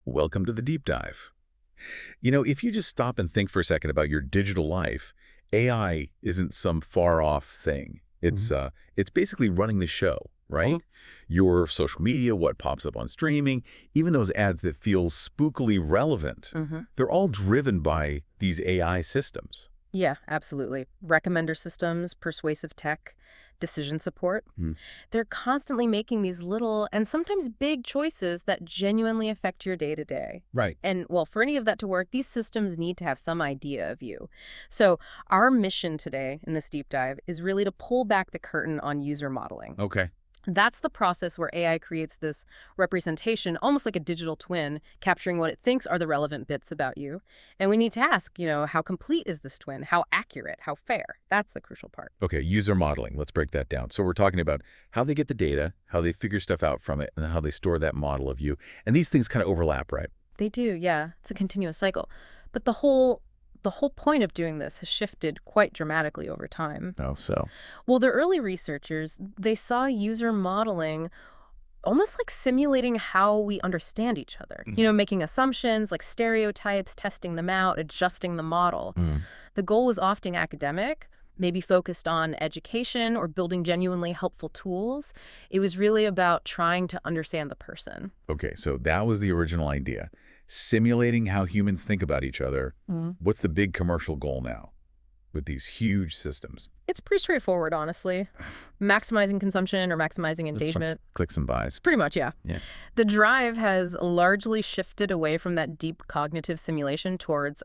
Welcome to the deep dive. If you just stop and think for a second about your digital life, AI isn't some far-off thing. It's Mhm. uh, it's basically running the show, Mhm. right? Your social media, what pops up on streaming, even those ads that feel spookily relevant, Mhm. they're all driven by these AI systems. Yeah, absolutely. Recommender systems, persuasive tech, decision support. Hmm. They're constantly making these little and sometimes big choices that genuinely affect your day to day. Right. And well, for any of that to work, these systems need to have some idea of you. So, our mission today in this deep dive is really to pull back the curtain on user modeling. Okay. That's the process where AI creates this representation, almost like a digital twin, capturing what it thinks are the relevant bits about you. And we need to ask, how complete is this twin? How accurate? How fair? That's the crucial part. Okay, user modeling. Let's break that down. So we're talking about how they get the data, how they figure stuff out from it, and how they store that model of you. And these things kind of overlap, right? They do, yeah. It's a continuous cycle. But the whole point of doing this has shifted quite dramatically over time. Oh, so. Well, the early researchers, they saw user modeling almost like simulating how we understand each other. Making assumptions like stereotypes, testing them out, adjusting the model. Mm. The goal was often academic, maybe focused on education or building genuinely helpful tools. It was really about trying to understand the person. Okay, so that was the original idea. Simulating how humans think about each other. What's the big commercial goal now with these huge systems? It's pretty straightforward, honestly. Maximizing consumption or maximizing engagement. Clicks and buys. Pretty much, yeah. Yeah. The drive has largely shifted away from that deep cognitive simulation towards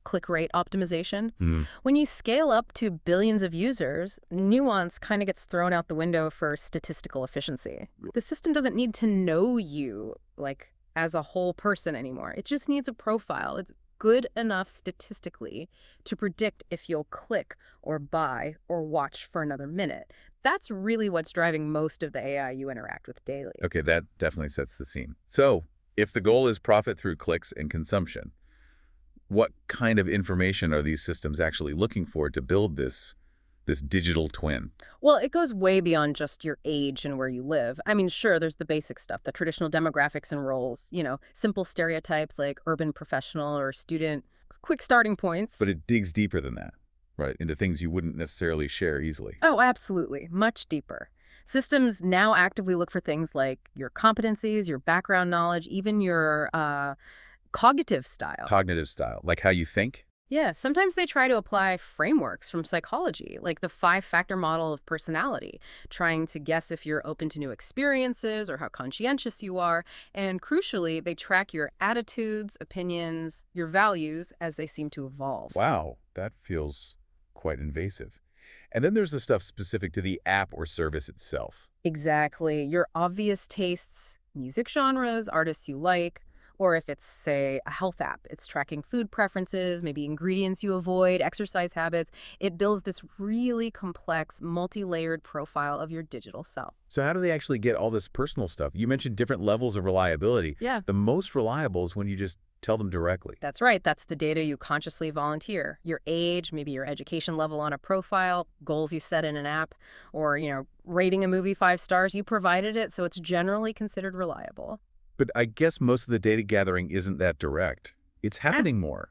click rate optimization. Mm. When you scale up to billions of users, nuance kind of gets thrown out the window for statistical efficiency. The system doesn't need to know you, like, as a whole person anymore. It just needs a profile. It's good enough statistically to predict if you'll click or buy or watch for another minute. That's really what's driving most of the AI you interact with daily. Okay, that definitely sets the scene. So, if the goal is profit through clicks and consumption, what kind of information are these systems actually looking for to build this digital twin? Well, it goes way beyond just your age and where you live. I mean, sure, there's the basic stuff, the traditional demographics and roles, simple stereotypes like urban professional or student, quick starting points. But it digs deeper than that, right? Into things you wouldn't necessarily share easily. Oh, absolutely. Much deeper. Systems now actively look for things like your competencies, your background knowledge, even your cognitive style. Cognitive style, like how you think? Yeah, sometimes they try to apply frameworks from psychology, like the five-factor model of personality, trying to guess if you're open to new experiences or how conscientious you are. And crucially, they track your attitudes, opinions, your values as they seem to evolve. Wow, that feels quite invasive. And then there's the stuff specific to the app or service itself. Exactly. Your obvious tastes, music genres, artists you like, or if it's, say, a health app, it's tracking food preferences, maybe ingredients you avoid, exercise habits. It builds this really complex, multi-layered profile of your digital self. So how do they actually get all this personal stuff? You mentioned different levels of reliability. Yeah. The most reliable is when you just tell them directly. That's right. That's the data you consciously volunteer. Your age, maybe your education level on a profile, goals you set in an app, or, rating a movie 5 stars. You provided it, so it's generally considered reliable. But I guess most of the data gathering isn't that direct. It's happening more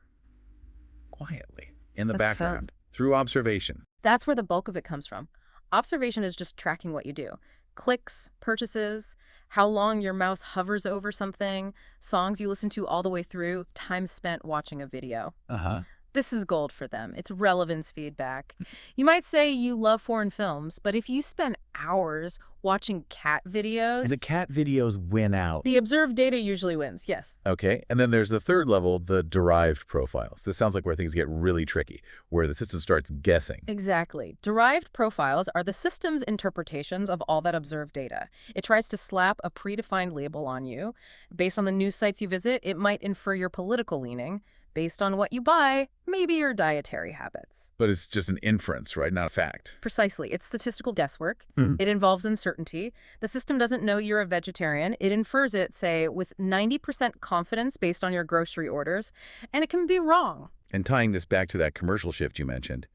quietly in the That's background through observation. That's where the bulk of it comes from. Observation is just tracking what you do. Clicks, purchases, how long your mouse hovers over something, songs you listen to all the way through, time spent watching a video. Uh-huh. This is gold for them. It's relevance feedback. You might say you love foreign films, but if you spend hours watching cat videos, And the cat videos win out. the observed data usually wins, yes. Okay, and then there's the third level, the derived profiles. This sounds like where things get really tricky, where the system starts guessing. Exactly. Derived profiles are the system's interpretations of all that observed data. It tries to slap a predefined label on you. Based on the news sites you visit, it might infer your political leaning. Based on what you buy, maybe your dietary habits. But it's just an inference, right? Not a fact. Precisely. It's statistical guesswork. Mhm. It involves uncertainty. The system doesn't know you're a vegetarian. It infers it, say, with 90% confidence based on your grocery orders, and it can be wrong. And tying this back to that commercial shift you mentioned,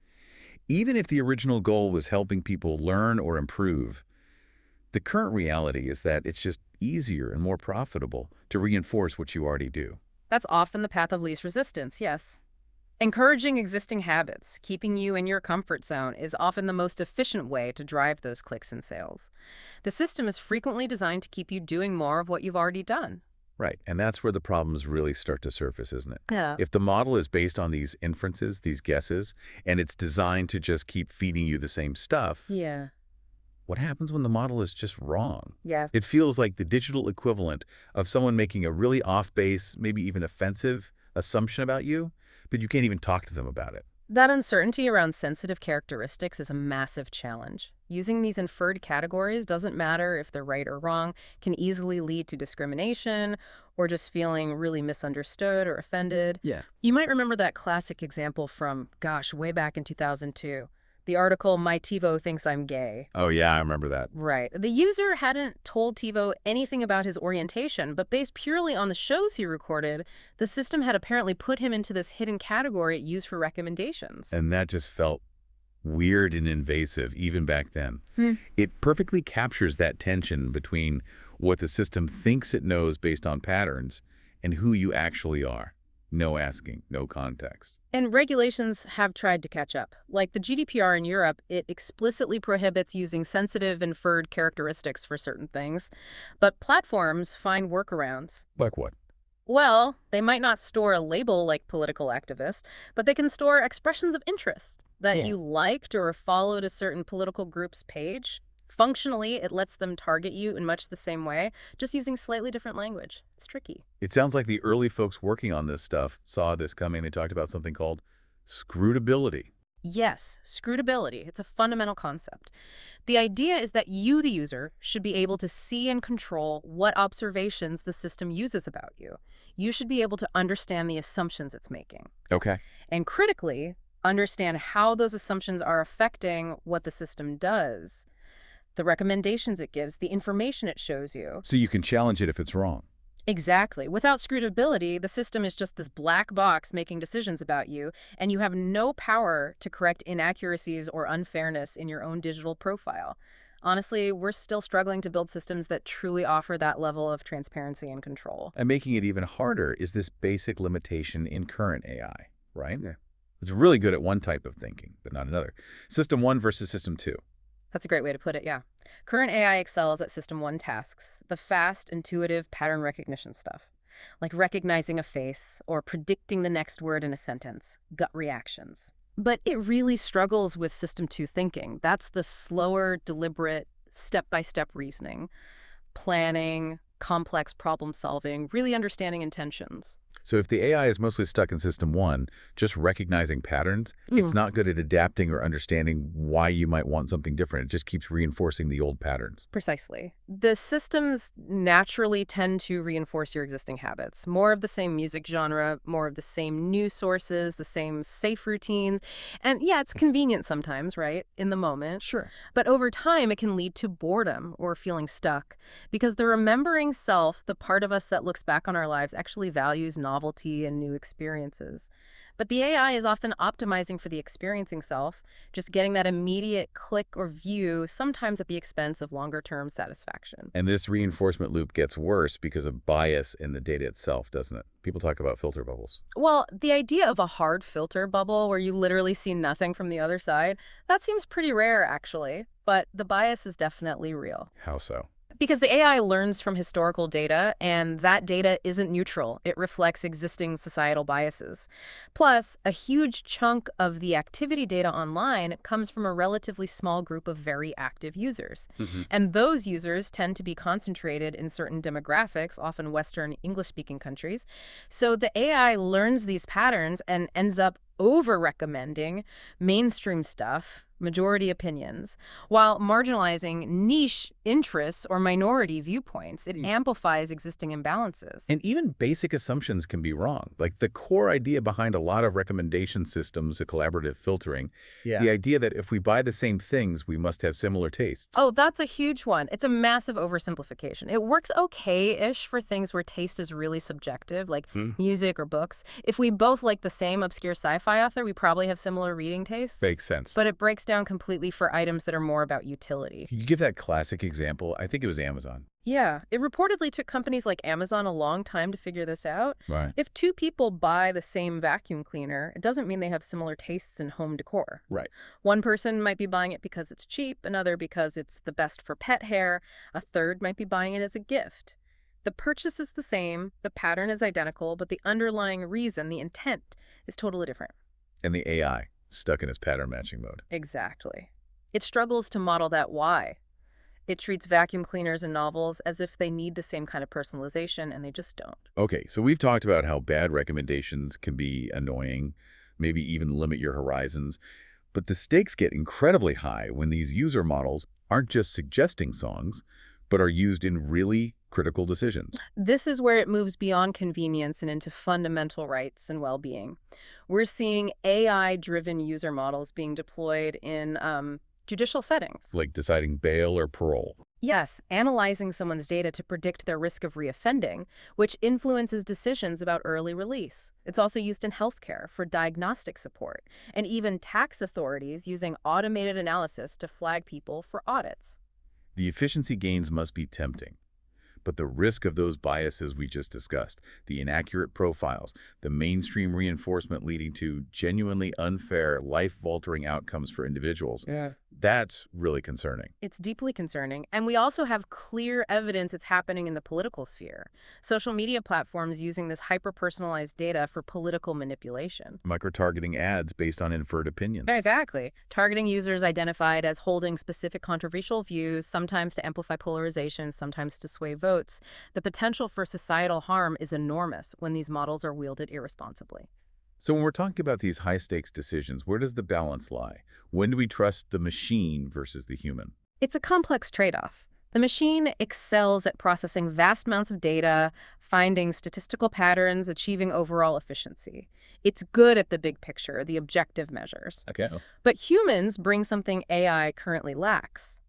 even if the original goal was helping people learn or improve, The current reality is that it's just easier and more profitable to reinforce what you already do. That's often the path of least resistance, yes. Encouraging existing habits, keeping you in your comfort zone, is often the most efficient way to drive those clicks and sales. The system is frequently designed to keep you doing more of what you've already done. Right, and that's where the problems really start to surface, isn't it? Yeah. If the model is based on these inferences, these guesses, and it's designed to just keep feeding you the same stuff, Yeah. what happens when the model is just wrong? Yeah. It feels like the digital equivalent of someone making a really off-base, maybe even offensive assumption about you, but you can't even talk to them about it. That uncertainty around sensitive characteristics is a massive challenge. Using these inferred categories doesn't matter if they're right or wrong, can easily lead to discrimination or just feeling really misunderstood or offended. Yeah. You might remember that classic example from, gosh, way back in 2002. The article, My TiVo Thinks I'm Gay. Oh, yeah, I remember that. Right. The user hadn't told TiVo anything about his orientation, but based purely on the shows he recorded, the system had apparently put him into this hidden category it used for recommendations. And that just felt weird and invasive, even back then. Hmm. It perfectly captures that tension between what the system thinks it knows based on patterns and who you actually are. No asking, no context. And regulations have tried to catch up. Like the GDPR in Europe, it explicitly prohibits using sensitive inferred characteristics for certain things. But platforms find workarounds. Like what? Well, they might not store a label like political activist, but they can store expressions of interest that Yeah. you liked or followed a certain political group's page. Functionally, it lets them target you in much the same way, just using slightly different language. It's tricky. It sounds like the early folks working on this stuff saw this coming. They talked about something called scrutability. Yes, scrutability. It's a fundamental concept. The idea is that you, the user, should be able to see and control what observations the system uses about you. You should be able to understand the assumptions it's making. Okay. And critically, understand how those assumptions are affecting what the system does, the recommendations it gives, the information it shows you. So you can challenge it if it's wrong. Exactly. Without scrutability, the system is just this black box making decisions about you, and you have no power to correct inaccuracies or unfairness in your own digital profile. Honestly, we're still struggling to build systems that truly offer that level of transparency and control. And making it even harder is this basic limitation in current AI, right? Yeah. It's really good at one type of thinking, but not another. System 1 versus System 2. That's a great way to put it, yeah. Current AI excels at System 1 tasks, the fast, intuitive pattern recognition stuff, like recognizing a face or predicting the next word in a sentence, gut reactions. But it really struggles with System 2 thinking. That's the slower, deliberate, step-by-step reasoning, planning, complex problem solving, really understanding intentions. So if the AI is mostly stuck in System 1, just recognizing patterns, it's not good at adapting or understanding why you might want something different. It just keeps reinforcing the old patterns. Precisely. The systems naturally tend to reinforce your existing habits. More of the same music genre, more of the same news sources, the same safe routines. And yeah, it's convenient sometimes, right? In the moment. Sure. But over time, it can lead to boredom or feeling stuck because the remembering self, the part of us that looks back on our lives, actually values novelty and new experiences. But the AI is often optimizing for the experiencing self, just getting that immediate click or view, sometimes at the expense of longer-term satisfaction. And this reinforcement loop gets worse because of bias in the data itself, doesn't it? People talk about filter bubbles. Well, the idea of a hard filter bubble where you literally see nothing from the other side, that seems pretty rare, actually. But the bias is definitely real. How so? Because the AI learns from historical data, and that data isn't neutral. It reflects existing societal biases. Plus, a huge chunk of the activity data online comes from a relatively small group of very active users. And those users tend to be concentrated in certain demographics, often Western English-speaking countries. So the AI learns these patterns and ends up over-recommending mainstream stuff, majority opinions, while marginalizing niche interests or minority viewpoints. It amplifies existing imbalances. And even basic assumptions can be wrong. Like the core idea behind a lot of recommendation systems, a collaborative filtering, the idea that if we buy the same things, we must have similar tastes. Oh, that's a huge one. It's a massive oversimplification. It works okay-ish for things where taste is really subjective, like music or books. If we both like the same obscure sci-fi author, we probably have similar reading tastes. Makes sense. But it breaks down completely for items that are more about utility. Can you give that classic example? I think it was Amazon. Yeah, it reportedly took companies like Amazon a long time to figure this out. Right. If two people buy the same vacuum cleaner, it doesn't mean they have similar tastes in home decor. Right. One person might be buying it because it's cheap, another because it's the best for pet hair, a third might be buying it as a gift. The purchase is the same, the pattern is identical, but the underlying reason, the intent, is totally different. And the AI, stuck in its pattern matching mode. Exactly. It struggles to model that why. It treats vacuum cleaners and novels as if they need the same kind of personalization, and they just don't. Okay, so we've talked about how bad recommendations can be annoying, maybe even limit your horizons. But the stakes get incredibly high when these user models aren't just suggesting songs, but are used in really critical decisions. This is where it moves beyond convenience and into fundamental rights and well-being. We're seeing AI-driven user models being deployed in judicial settings. Like deciding bail or parole. Yes, analyzing someone's data to predict their risk of reoffending, which influences decisions about early release. It's also used in healthcare for diagnostic support, and even tax authorities using automated analysis to flag people for audits. The efficiency gains must be tempting. But the risk of those biases we just discussed, the inaccurate profiles, the mainstream reinforcement leading to genuinely unfair, life-altering outcomes for individuals, that's really concerning. It's deeply concerning, and we also have clear evidence it's happening in the political sphere. Social media platforms using this hyper-personalized data for political manipulation. Micro-targeting ads based on inferred opinions. Exactly. Targeting users identified as holding specific controversial views, sometimes to amplify polarization, sometimes to sway votes. The potential for societal harm is enormous when these models are wielded irresponsibly. So when we're talking about these high-stakes decisions, where does the balance lie? When do we trust the machine versus the human? It's a complex trade-off. The machine excels at processing vast amounts of data, finding statistical patterns, achieving overall efficiency. It's good at the big picture, the objective measures. Okay. But humans bring something AI currently lacks.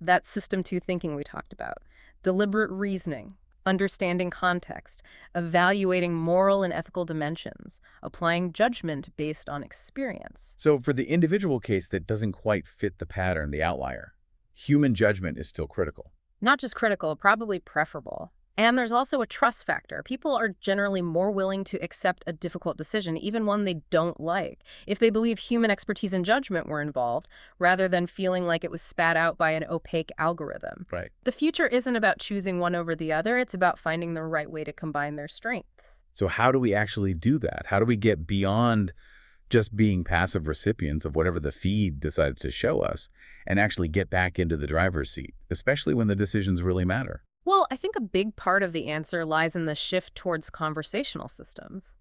That system 2 thinking we talked about. Deliberate reasoning, understanding context, evaluating moral and ethical dimensions, applying judgment based on experience. So for the individual case that doesn't quite fit the pattern, the outlier, human judgment is still critical. Not just critical, probably preferable. And there's also a trust factor. People are generally more willing to accept a difficult decision, even one they don't like, if they believe human expertise and judgment were involved, rather than feeling like it was spat out by an opaque algorithm. Right. The future isn't about choosing one over the other. It's about finding the right way to combine their strengths. So how do we actually do that? How do we get beyond just being passive recipients of whatever the feed decides to show us and actually get back into the driver's seat, especially when the decisions really matter? Well, I think a big part of the answer lies in the shift towards conversational systems.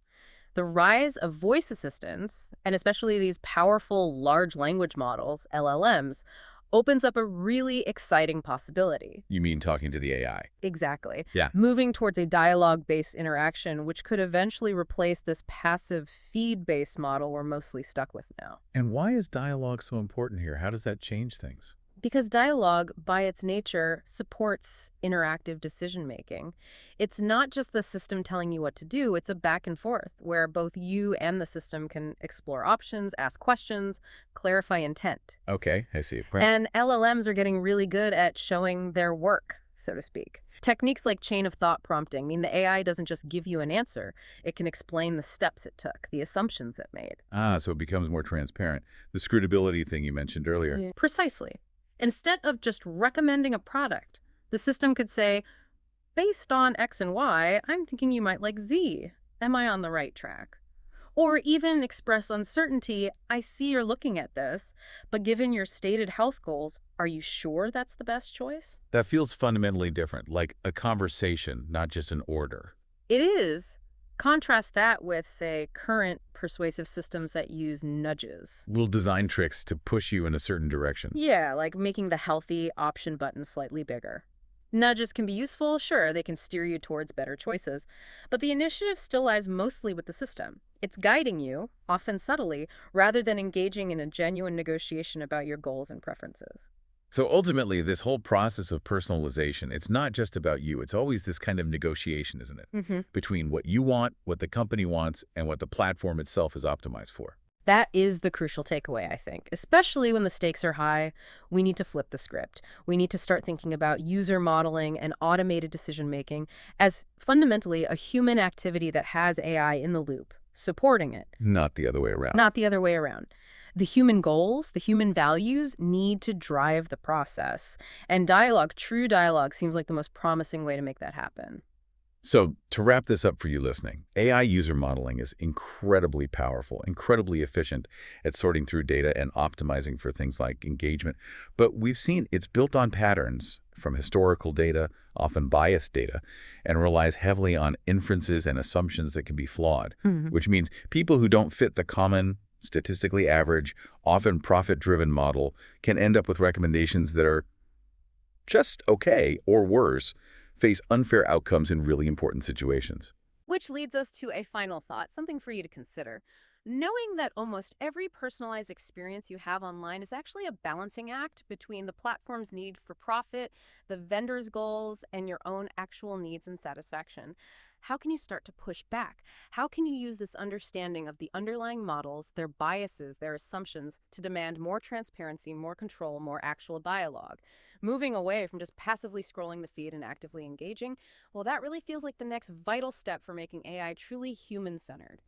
The rise of voice assistants, and especially these powerful large language models, LLMs, opens up a really exciting possibility. You mean talking to the AI? Exactly. Yeah. Moving towards a dialogue-based interaction, which could eventually replace this passive feed-based model we're mostly stuck with now. And why is dialogue so important here? How does that change things? Because dialogue, by its nature, supports interactive decision-making. It's not just the system telling you what to do, it's a back and forth where both you and the system can explore options, ask questions, clarify intent. Okay, I see. And LLMs are getting really good at showing their work, so to speak. Techniques like chain of thought prompting mean the AI doesn't just give you an answer, it can explain the steps it took, the assumptions it made. So it becomes more transparent. The scrutability thing you mentioned earlier. Yeah. Precisely. Instead of just recommending a product, the system could say, based on X and Y, I'm thinking you might like Z. Am I on the right track? Or even express uncertainty, I see you're looking at this, but given your stated health goals, are you sure that's the best choice? That feels fundamentally different, like a conversation, not just an order. It is. Contrast that with, say, current persuasive systems that use nudges. Little design tricks to push you in a certain direction. Yeah, like making the healthy option button slightly bigger. Nudges can be useful, sure, they can steer you towards better choices, but the initiative still lies mostly with the system. It's guiding you, often subtly, rather than engaging in a genuine negotiation about your goals and preferences. So ultimately, this whole process of personalization, it's not just about you. It's always this kind of negotiation, isn't it? Between what you want, what the company wants, and what the platform itself is optimized for. That is the crucial takeaway, I think. Especially when the stakes are high, we need to flip the script. We need to start thinking about user modeling and automated decision making as fundamentally a human activity that has AI in the loop, supporting it, Not the other way around. not the other way around. The human goals, the human values need to drive the process. And dialogue, true dialogue, seems like the most promising way to make that happen. So to wrap this up for you listening, AI user modeling is incredibly powerful, incredibly efficient at sorting through data and optimizing for things like engagement. But we've seen it's built on patterns from historical data, often biased data, and relies heavily on inferences and assumptions that can be flawed, which means people who don't fit the common, statistically average, often profit-driven model can end up with recommendations that are just okay or worse, face unfair outcomes in really important situations. Which leads us to a final thought, something for you to consider. Knowing that almost every personalized experience you have online is actually a balancing act between the platform's need for profit, the vendor's goals, and your own actual needs and satisfaction. How can you start to push back? How can you use this understanding of the underlying models, their biases, their assumptions, to demand more transparency, more control, more actual dialogue? Moving away from just passively scrolling the feed and actively engaging, well, that really feels like the next vital step for making AI truly human-centered.